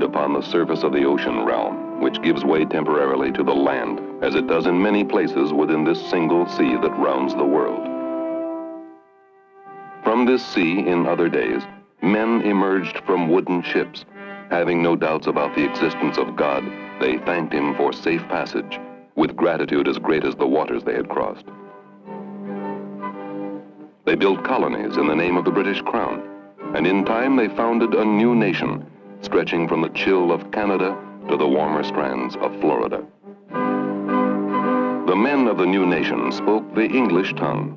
upon the surface of the ocean realm, which gives way temporarily to the land, as it does in many places within this single sea that rounds the world. From this sea, in other days, men emerged from wooden ships. Having no doubts about the existence of God, they thanked him for safe passage, with gratitude as great as the waters they had crossed. They built colonies in the name of the British Crown, and in time they founded a new nation, stretching from the chill of Canada to the warmer strands of Florida. The men of the new nation spoke the English tongue.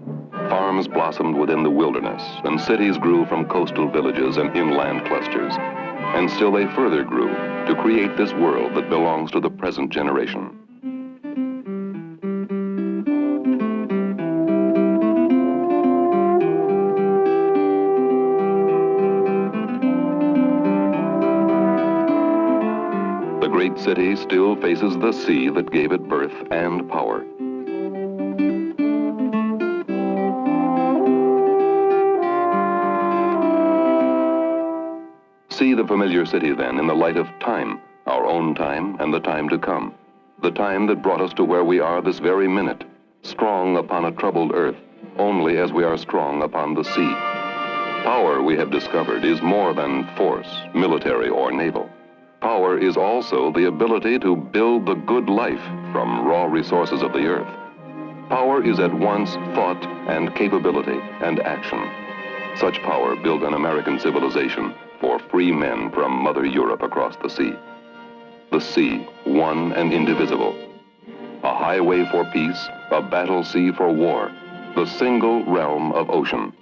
Farms blossomed within the wilderness, and cities grew from coastal villages and inland clusters. And still they further grew to create this world that belongs to the present generation. The great city still faces the sea that gave it birth and power. See the familiar city then in the light of time, our own time and the time to come, the time that brought us to where we are this very minute, strong upon a troubled earth, only as we are strong upon the sea. Power, we have discovered, is more than force, military or naval. Power is also the ability to build the good life from raw resources of the earth. Power is at once thought and capability and action. Such power built an American civilization for free men from Mother Europe across the sea. The sea, one and indivisible. A highway for peace, a battle sea for war, the single realm of ocean.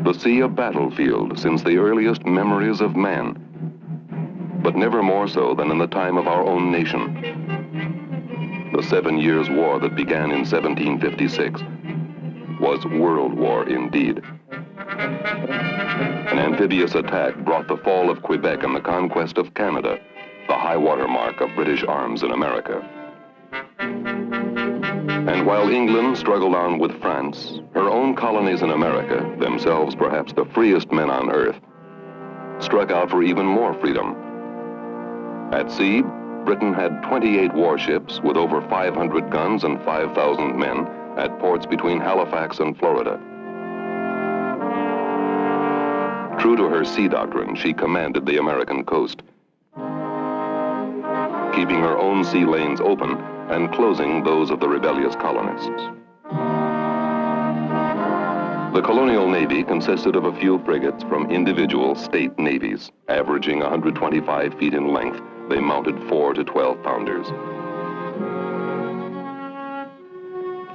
The sea a battlefield since the earliest memories of man, but never more so than in the time of our own nation. The 7 Years' War that began in 1756 was World War indeed. An amphibious attack brought the fall of Quebec and the conquest of Canada, the high water mark of British arms in America. And while England struggled on with France, her own colonies in America, themselves perhaps the freest men on earth, struck out for even more freedom. At sea, Britain had 28 warships with over 500 guns and 5,000 men at ports between Halifax and Florida. True to her sea doctrine, she commanded the American coast, keeping her own sea lanes open and closing those of the rebellious colonists. The colonial navy consisted of a few frigates from individual state navies. Averaging 125 feet in length, they mounted 4 to 12 pounders.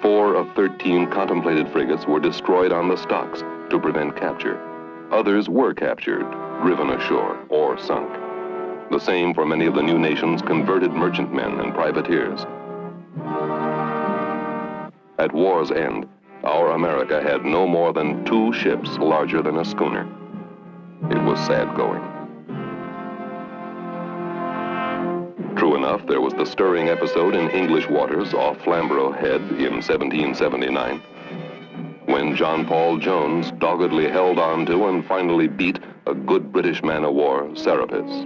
4 of 13 contemplated frigates were destroyed on the stocks to prevent capture. Others were captured, driven ashore, or sunk. The same for many of the new nation's converted merchantmen and privateers. At war's end, our America had no more than 2 ships larger than a schooner. It was sad going. True enough, there was the stirring episode in English waters off Flamborough Head in 1779, when John Paul Jones doggedly held on to and finally beat a good British man-of-war, Serapis.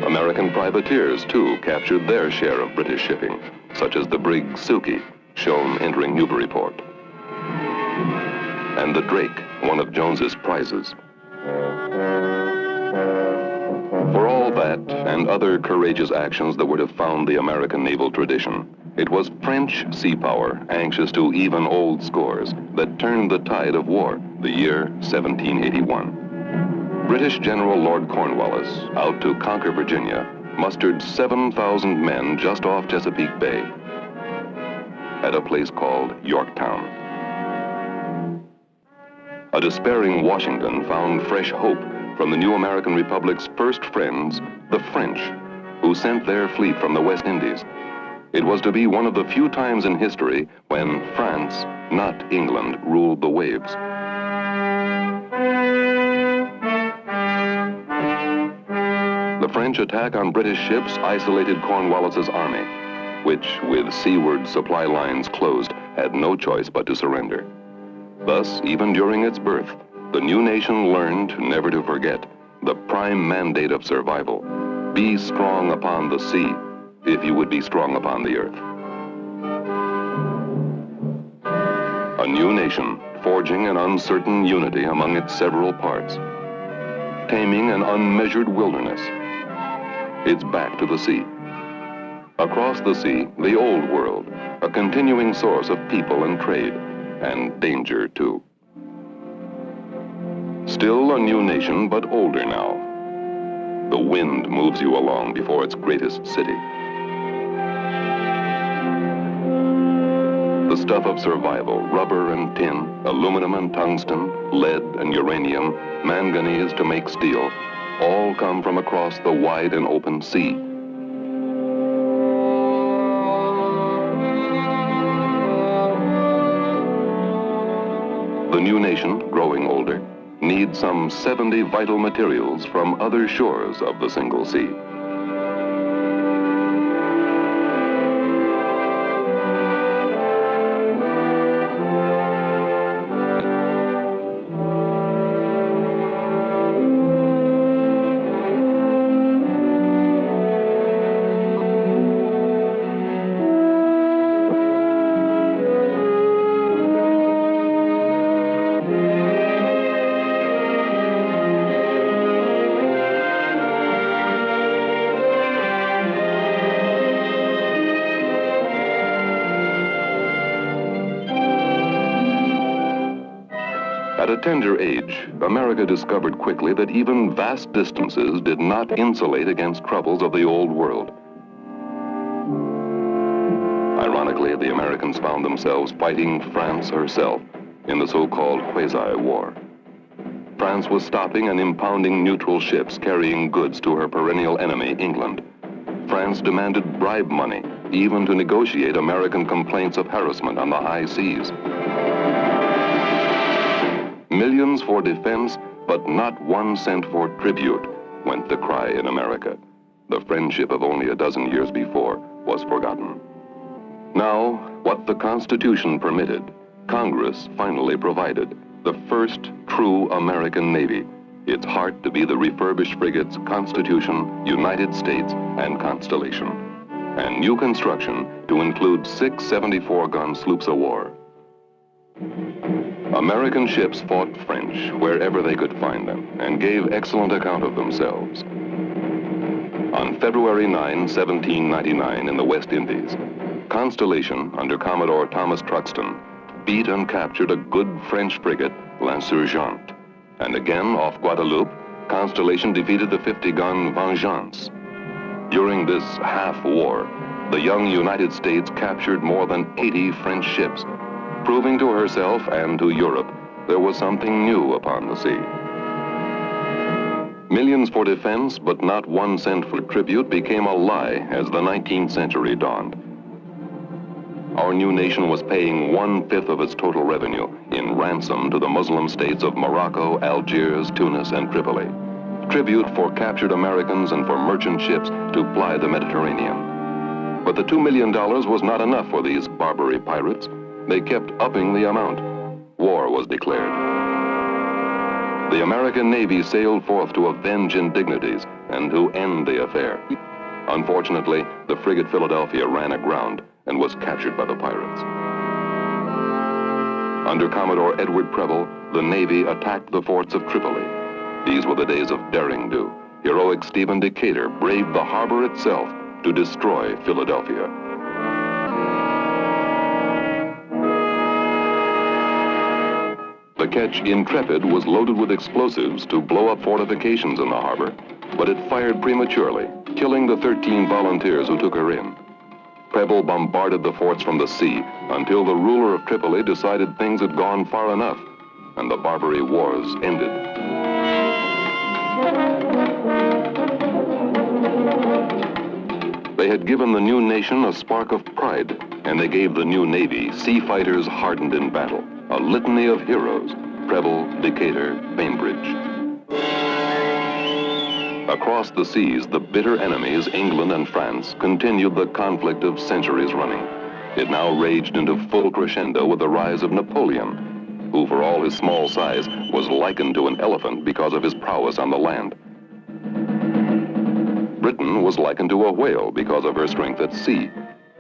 American privateers, too, captured their share of British shipping, such as the brig Suki, shown entering Newburyport, and the Drake, one of Jones's prizes. For all that and other courageous actions that were to found the American naval tradition, it was French sea power, anxious to even old scores, that turned the tide of war, the year 1781. British General Lord Cornwallis, out to conquer Virginia, mustered 7,000 men just off Chesapeake Bay at a place called Yorktown. A despairing Washington found fresh hope from the new American Republic's first friends, the French, who sent their fleet from the West Indies. It was to be one of the few times in history when France, not England, ruled the waves. The French attack on British ships isolated Cornwallis's army, which, with seaward supply lines closed, had no choice but to surrender. Thus, even during its birth, the new nation learned never to forget the prime mandate of survival: be strong upon the sea, if you would be strong upon the earth. A new nation, forging an uncertain unity among its several parts, taming an unmeasured wilderness. Its back to the sea. Across the sea, the old world, a continuing source of people and trade, and danger too. Still a new nation, but older now. The wind moves you along before its greatest city. The stuff of survival, rubber and tin, aluminum and tungsten, lead and uranium, manganese to make steel, all come from across the wide and open sea. The new nation, growing older, needs some 70 vital materials from other shores of the single sea. At a tender age, America discovered quickly that even vast distances did not insulate against troubles of the old world. Ironically, the Americans found themselves fighting France herself in the so-called quasi-war. France was stopping and impounding neutral ships carrying goods to her perennial enemy, England. France demanded bribe money, even to negotiate American complaints of harassment on the high seas. Millions for defense, but not 1 cent for tribute, went the cry in America. The friendship of only a dozen years before was forgotten. Now, what the Constitution permitted, Congress finally provided: the first true American Navy, its heart to be the refurbished frigates Constitution, United States, and Constellation, and new construction to include 6 74-gun sloops of war. American ships fought French wherever they could find them and gave excellent account of themselves. On February 9, 1799, in the West Indies, Constellation, under Commodore Thomas Truxton, beat and captured a good French frigate, L'Insurgente. And again, off Guadeloupe, Constellation defeated the 50-gun Vengeance. During this half-war, the young United States captured more than 80 French ships, proving to herself and to Europe there was something new upon the sea. Millions for defense, but not 1 cent for tribute, became a lie as the 19th century dawned. Our new nation was paying 1/5 of its total revenue in ransom to the Muslim states of Morocco, Algiers, Tunis, and Tripoli. Tribute for captured Americans and for merchant ships to ply the Mediterranean. But the $2 million was not enough for these Barbary pirates. They kept upping the amount. War was declared. The American Navy sailed forth to avenge indignities and to end the affair. Unfortunately, the frigate Philadelphia ran aground and was captured by the pirates. Under Commodore Edward Preble, the Navy attacked the forts of Tripoli. These were the days of daring-do. Heroic Stephen Decatur braved the harbor itself to destroy Philadelphia. The ketch Intrepid was loaded with explosives to blow up fortifications in the harbor, but it fired prematurely, killing the 13 volunteers who took her in. Preble bombarded the forts from the sea until the ruler of Tripoli decided things had gone far enough, and the Barbary Wars ended. They had given the new nation a spark of pride, and they gave the new Navy sea fighters hardened in battle, a litany of heroes: Preble, Decatur, Bainbridge. Across the seas, the bitter enemies, England and France, continued the conflict of centuries running. It now raged into full crescendo with the rise of Napoleon, who, for all his small size, was likened to an elephant because of his prowess on the land. Britain was likened to a whale because of her strength at sea,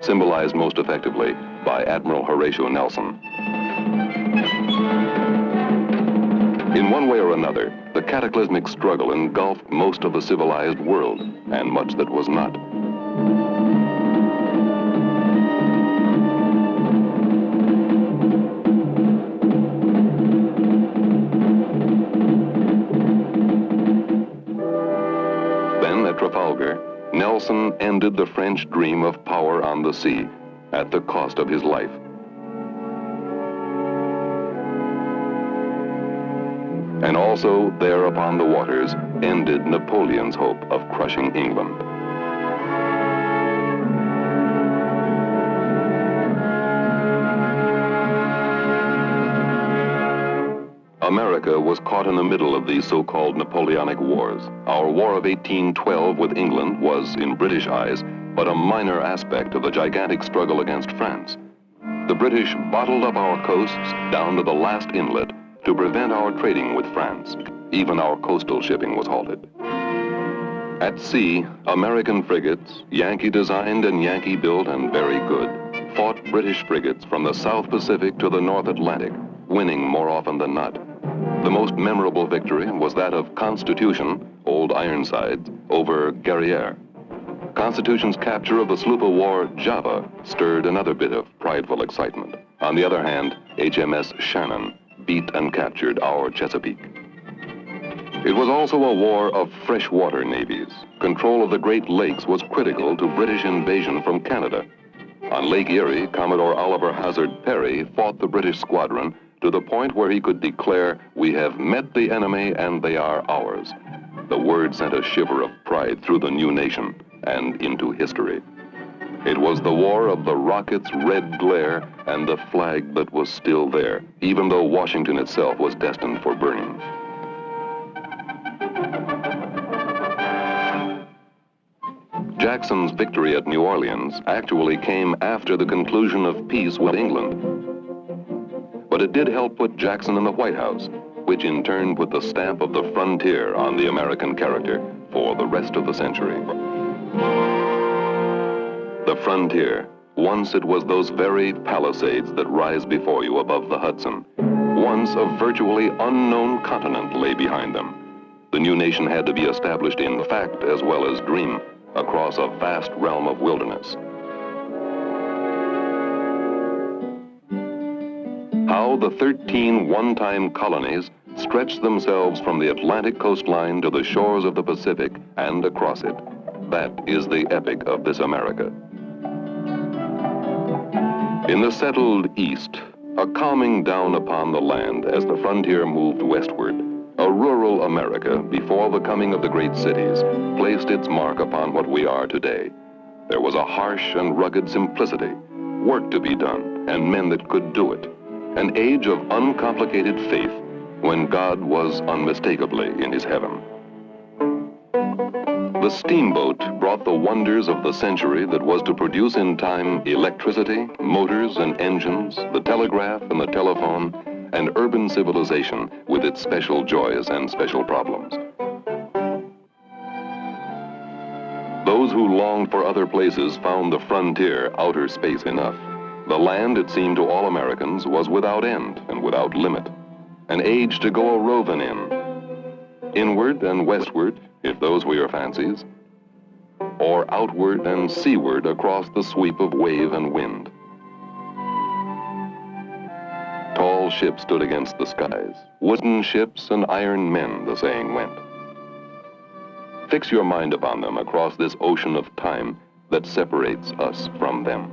symbolized most effectively by Admiral Horatio Nelson. In one way or another, the cataclysmic struggle engulfed most of the civilized world, and much that was not. Then at Trafalgar, Nelson ended the French dream of power on the sea at the cost of his life. And also, there upon the waters, ended Napoleon's hope of crushing England. America was caught in the middle of these so-called Napoleonic wars. Our War of 1812 with England was, in British eyes, but a minor aspect of the gigantic struggle against France. The British bottled up our coasts down to the last inlet to prevent our trading with France. Even our coastal shipping was halted. At sea, American frigates, Yankee-designed and Yankee-built and very good, fought British frigates from the South Pacific to the North Atlantic, winning more often than not. The most memorable victory was that of Constitution, old Ironsides, over Guerriere. Constitution's capture of the sloop of war Java stirred another bit of prideful excitement. On the other hand, HMS Shannon beat and captured our Chesapeake. It was also a war of freshwater navies. Control of the Great Lakes was critical to British invasion from Canada. On Lake Erie, Commodore Oliver Hazard Perry fought the British squadron to the point where he could declare, "We have met the enemy and they are ours." The word sent a shiver of pride through the new nation and into history. It was the war of the rocket's red glare and the flag that was still there, even though Washington itself was destined for burning. Jackson's victory at New Orleans actually came after the conclusion of peace with England. But it did help put Jackson in the White House, which in turn put the stamp of the frontier on the American character for the rest of the century. The frontier. Once it was those very Palisades that rise before you above the Hudson. Once a virtually unknown continent lay behind them. The new nation had to be established in fact as well as dream, across a vast realm of wilderness. How the 13 one-time colonies stretched themselves from the Atlantic coastline to the shores of the Pacific and across it. That is the epic of this America. In the settled East, a calming down upon the land as the frontier moved westward, a rural America before the coming of the great cities placed its mark upon what we are today. There was a harsh and rugged simplicity, work to be done, and men that could do it. An age of uncomplicated faith when God was unmistakably in his heaven. The steamboat brought the wonders of the century that was to produce in time electricity, motors and engines, the telegraph and the telephone, and urban civilization with its special joys and special problems. Those who longed for other places found the frontier outer space enough. The land, it seemed to all Americans, was without end and without limit. An age to go a-roving in. Inward and westward, if those were your fancies, or outward and seaward across the sweep of wave and wind. Tall ships stood against the skies, wooden ships and iron men, the saying went. Fix your mind upon them across this ocean of time that separates us from them.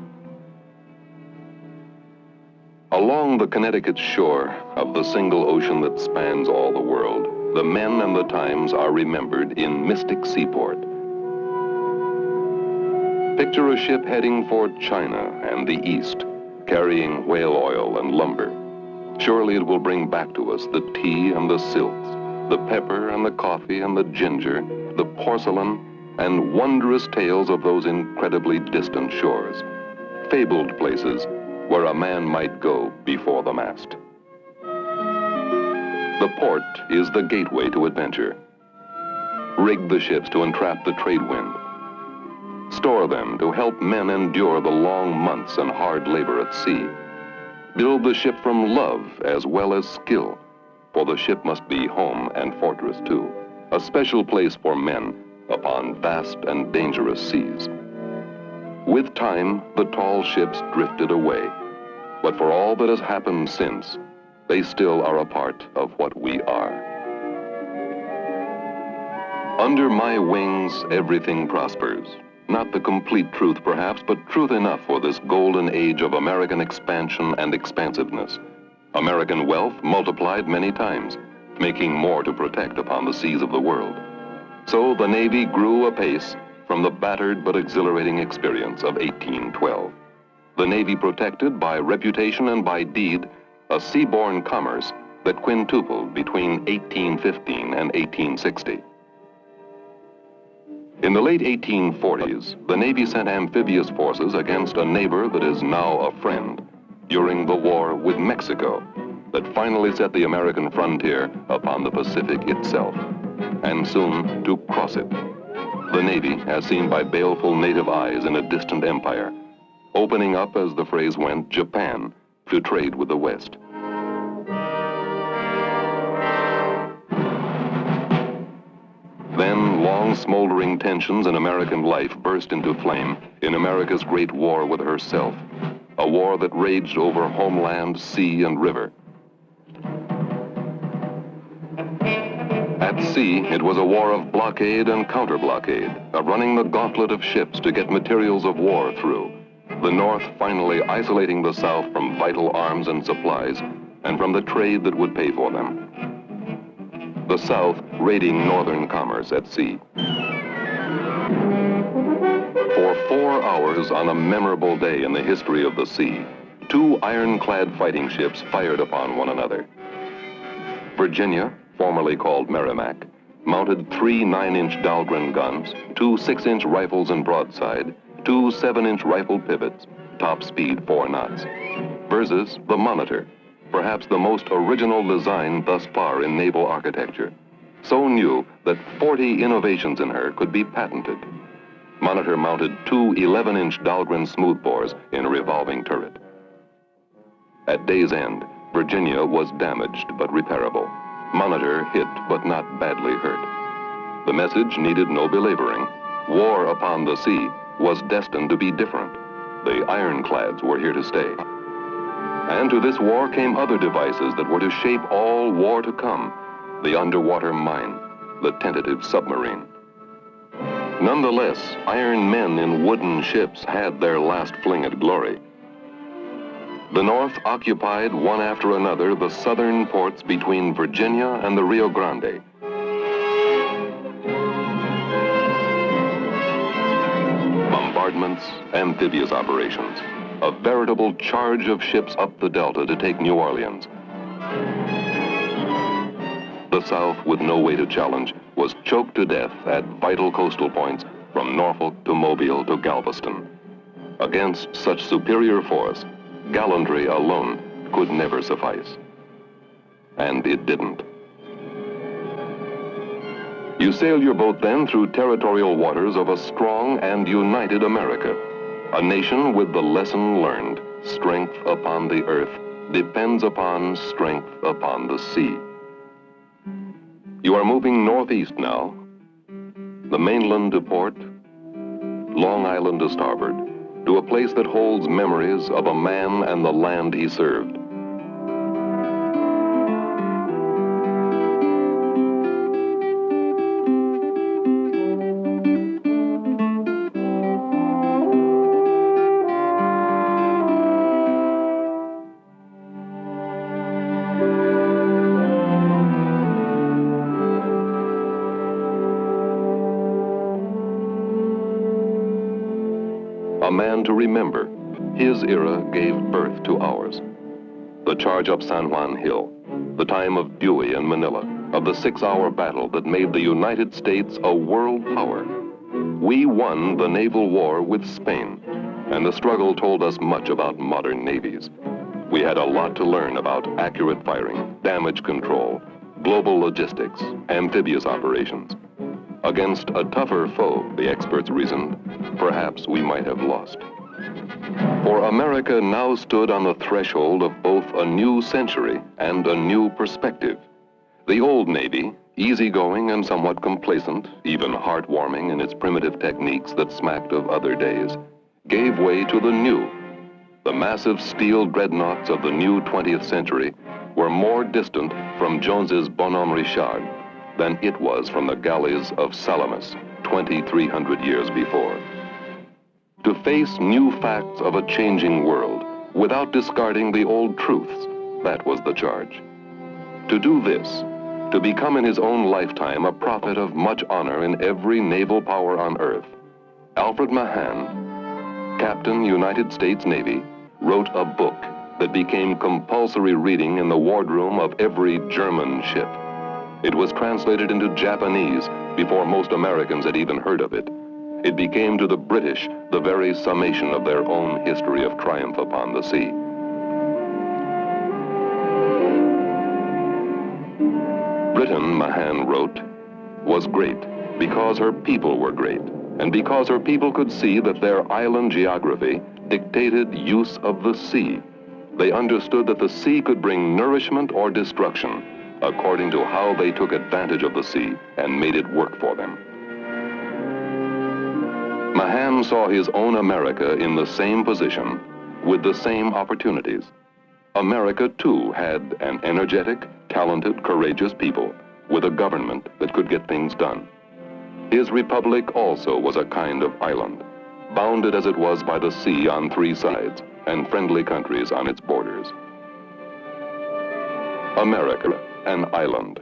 Along the Connecticut shore of the single ocean that spans all the world, the men and the times are remembered in mystic seaport. Picture a ship heading for China and the East, carrying whale oil and lumber. Surely it will bring back to us the tea and the silks, the pepper and the coffee and the ginger, the porcelain, and wondrous tales of those incredibly distant shores, fabled places where a man might go before the mast. The port is the gateway to adventure. Rig the ships to entrap the trade wind. Store them to help men endure the long months and hard labor at sea. Build the ship from love as well as skill, for the ship must be home and fortress too, a special place for men upon vast and dangerous seas. With time, the tall ships drifted away, but for all that has happened since, they still are a part of what we are. Under my wings, everything prospers. Not the complete truth, perhaps, but truth enough for this golden age of American expansion and expansiveness. American wealth multiplied many times, making more to protect upon the seas of the world. So the Navy grew apace from the battered but exhilarating experience of 1812. The Navy protected by reputation and by deed a seaborne commerce that quintupled between 1815 and 1860. In the late 1840s, the Navy sent amphibious forces against a neighbor that is now a friend during the war with Mexico that finally set the American frontier upon the Pacific itself, and soon to cross it. The Navy, as seen by baleful native eyes in a distant empire, opening up, as the phrase went, Japan to trade with the West. Then long smoldering tensions in American life burst into flame in America's great war with herself, a war that raged over homeland, sea, and river. At sea, it was a war of blockade and counter-blockade, of running the gauntlet of ships to get materials of war through, the North finally isolating the South from vital arms and supplies, and from the trade that would pay for them. The South raiding northern commerce at sea. For 4 hours on a memorable day in the history of the sea, 2 ironclad fighting ships fired upon one another. Virginia, formerly called Merrimac, mounted 3 9-inch Dahlgren guns, 2 6-inch rifles and broadside, 2 7-inch rifle pivots, top speed 4 knots, versus the Monitor, perhaps the most original design thus far in naval architecture, so new that 40 innovations in her could be patented. Monitor mounted 2 11-inch Dahlgren smoothbores in a revolving turret. At day's end, Virginia was damaged but repairable. Monitor hit but not badly hurt. The message needed no belaboring. War upon the sea was destined to be different. The ironclads were here to stay. And to this war came other devices that were to shape all war to come. The underwater mine, the tentative submarine. Nonetheless, iron men in wooden ships had their last fling at glory. The North occupied one after another the southern ports between Virginia and the Rio Grande. Bombardments, amphibious operations, a veritable charge of ships up the Delta to take New Orleans. The South, with no way to challenge, was choked to death at vital coastal points from Norfolk to Mobile to Galveston. Against such superior force, gallantry alone could never suffice. And it didn't. You sailed your boat then through territorial waters of a strong and united America, a nation with the lesson learned: strength upon the earth depends upon strength upon the sea. You are moving northeast now, the mainland to port, Long Island to starboard, to a place that holds memories of a man and the land he served. A man to remember. His era gave birth to ours. The charge up San Juan Hill, the time of Dewey and Manila, of the 6-hour battle that made the United States a world power. We won the naval war with Spain, and the struggle told us much about modern navies. We had a lot to learn about accurate firing, damage control, global logistics, amphibious operations. Against a tougher foe, the experts reasoned, perhaps we might have lost. For America now stood on the threshold of both a new century and a new perspective. The old Navy, easygoing and somewhat complacent, even heartwarming in its primitive techniques that smacked of other days, gave way to the new. The massive steel dreadnoughts of the new 20th century were more distant from Jones's Bonhomme Richard than it was from the galleys of Salamis 2,300 years before. To face new facts of a changing world without discarding the old truths, that was the charge. To do this, to become in his own lifetime a prophet of much honor in every naval power on earth, Alfred Mahan, Captain United States Navy, wrote a book that became compulsory reading in the wardroom of every German ship. It was translated into Japanese before most Americans had even heard of it. It became to the British the very summation of their own history of triumph upon the sea. Britain, Mahan wrote, was great because her people were great, and because her people could see that their island geography dictated use of the sea. They understood that the sea could bring nourishment or destruction according to how they took advantage of the sea and made it work for them. Mahan saw his own America in the same position with the same opportunities. America, too, had an energetic, talented, courageous people with a government that could get things done. His republic also was a kind of island, bounded as it was by the sea on 3 sides and friendly countries on its borders. America, an island,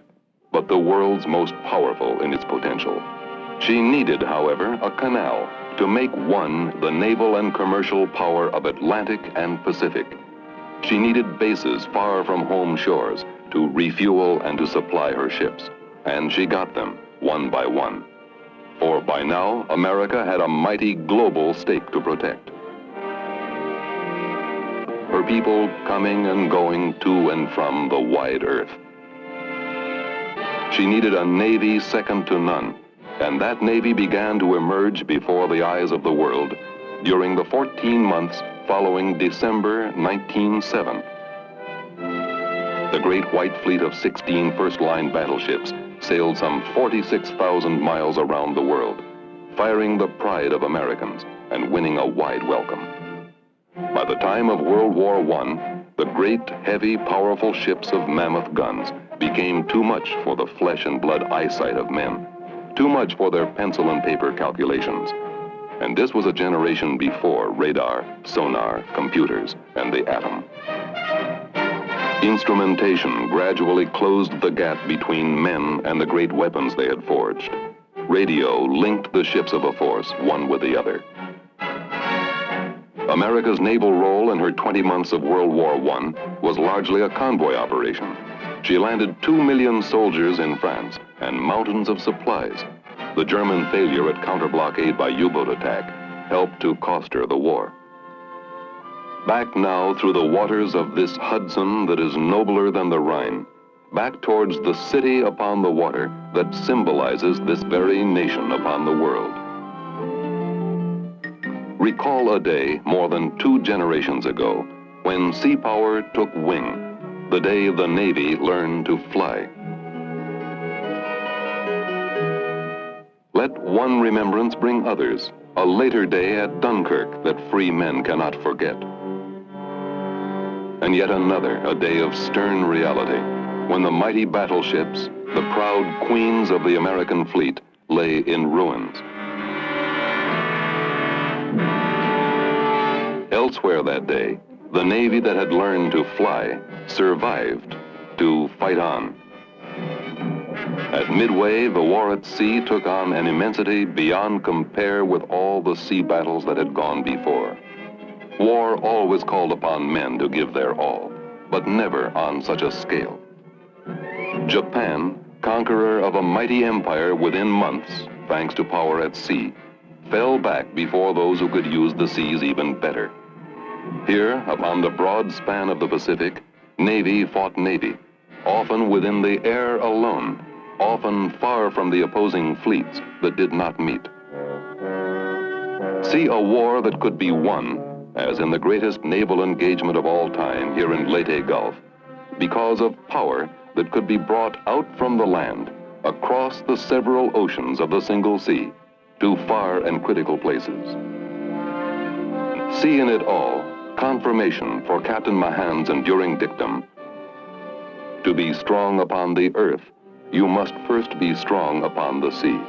but the world's most powerful in its potential. She needed, however, a canal to make one the naval and commercial power of Atlantic and Pacific. She needed bases far from home shores to refuel and to supply her ships, and she got them one by one. For by now, America had a mighty global stake to protect. Her people coming and going to and from the wide earth. She needed a navy second to none, and that navy began to emerge before the eyes of the world during the 14 months following December 1907. The great white fleet of 16 first-line battleships sailed some 46,000 miles around the world, firing the pride of Americans and winning a wide welcome. By the time of World War I, the great, heavy, powerful ships of mammoth guns became too much for the flesh and blood eyesight of men, too much for their pencil and paper calculations. And this was a generation before radar, sonar, computers, and the atom. Instrumentation gradually closed the gap between men and the great weapons they had forged. Radio linked the ships of a force, one with the other. America's naval role in her 20 months of World War I was largely a convoy operation. She landed 2 million soldiers in France and mountains of supplies. The German failure at counter-blockade by U-boat attack helped to cost her the war. Back now through the waters of this Hudson that is nobler than the Rhine, back towards the city upon the water that symbolizes this very nation upon the world. Recall a day more than 2 generations ago when seapower took wing, the day the Navy learned to fly. Let one remembrance bring others, a later day at Dunkirk that free men cannot forget. And yet another, a day of stern reality, when the mighty battleships, the proud queens of the American fleet, lay in ruins. Elsewhere that day, the Navy that had learned to fly survived to fight on. At Midway, the war at sea took on an immensity beyond compare with all the sea battles that had gone before. War always called upon men to give their all, but never on such a scale. Japan, conqueror of a mighty empire within months, thanks to power at sea, fell back before those who could use the seas even better. Here, upon the broad span of the Pacific, navy fought navy, often within the air alone, often far from the opposing fleets that did not meet. See a war that could be won, as in the greatest naval engagement of all time here in Leyte Gulf, because of power that could be brought out from the land, across the several oceans of the single sea, to far and critical places. See in it all confirmation for Captain Mahan's enduring dictum: to be strong upon the earth, you must first be strong upon the sea.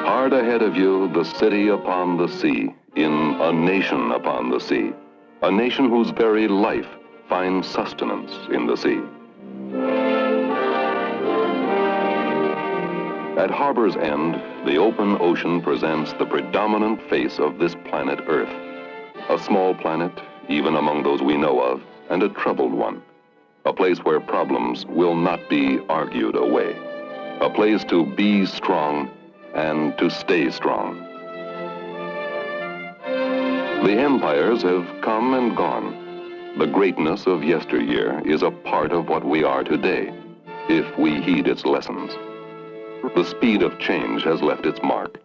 Hard ahead of you, the city upon the sea, in a nation upon the sea, a nation whose very life finds sustenance in the sea. At Harbor's End, the open ocean presents the predominant face of this planet Earth. A small planet, even among those we know of, and a troubled one. A place where problems will not be argued away. A place to be strong and to stay strong. The empires have come and gone. The greatness of yesteryear is a part of what we are today, if we heed its lessons. The speed of change has left its mark.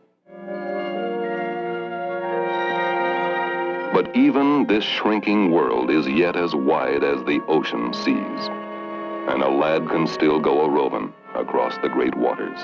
But even this shrinking world is yet as wide as the ocean seas, and a lad can still go a-roving across the great waters.